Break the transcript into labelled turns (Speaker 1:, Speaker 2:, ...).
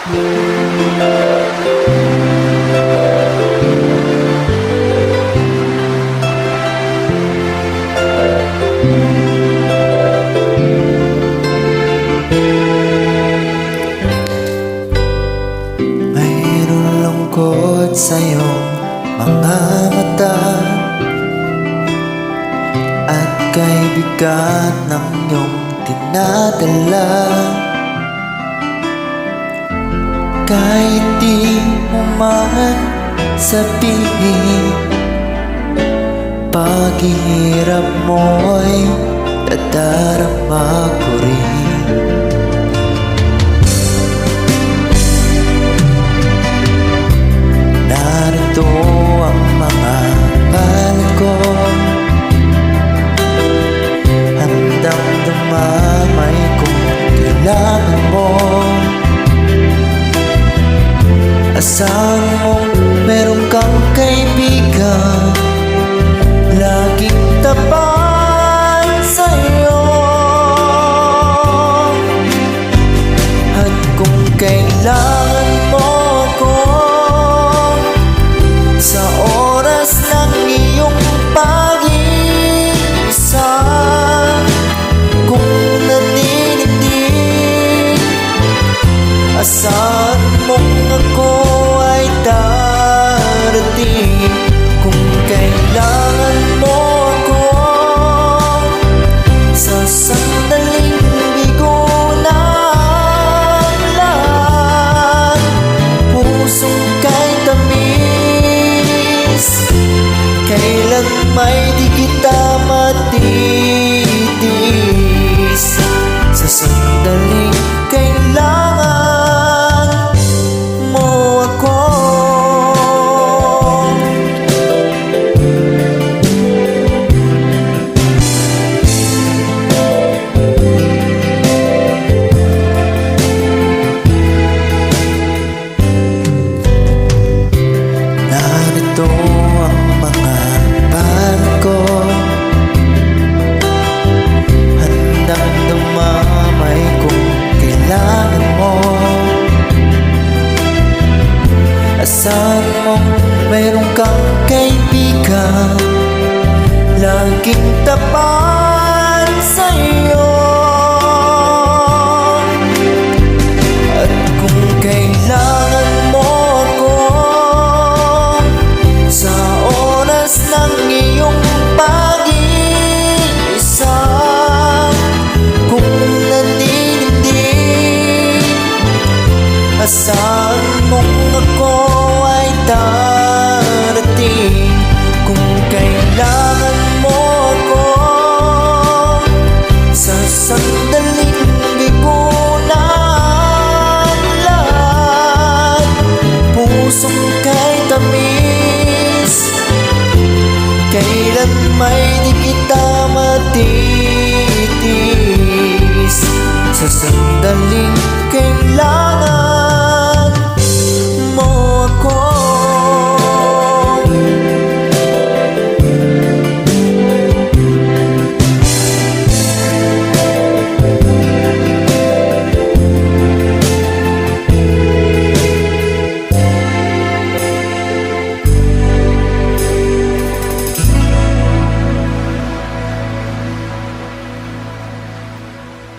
Speaker 1: Mayroong lungkot sa iyong mga mata at kay bigat ng iyong tinadala. Kahit di mo man sabihin, paghihirap mo'y dadarama ko rin. Narito ang mga palad ko, handang dumamay kung kailangan mo. Asahan mong meron kang kaibigan, laging tapat sa'yo. At kung kailangan mo ako sa oras ng iyong pag-iisa, kung naninindig, asahan mong ako ay darating. Kung kailangan mo ako sa sandaling bigo ng lahat, pusong kay tamis, kailan may di kita matitis. Sa sandaling kailangan mo ako. Narito ang mga barko, handang dumamay kung kailangan mo. Asahan mong mayroon kang kaibigan, laging tapat sa'yo. At kung kailangan mo ako sa oras ng iyong pag-iisa, kung naninindig, asahan mong ako ay darating. Kung kailangan mo ako sa sandaling bigo ng lahat, pusong kay tamis, kailan may di kita matitis.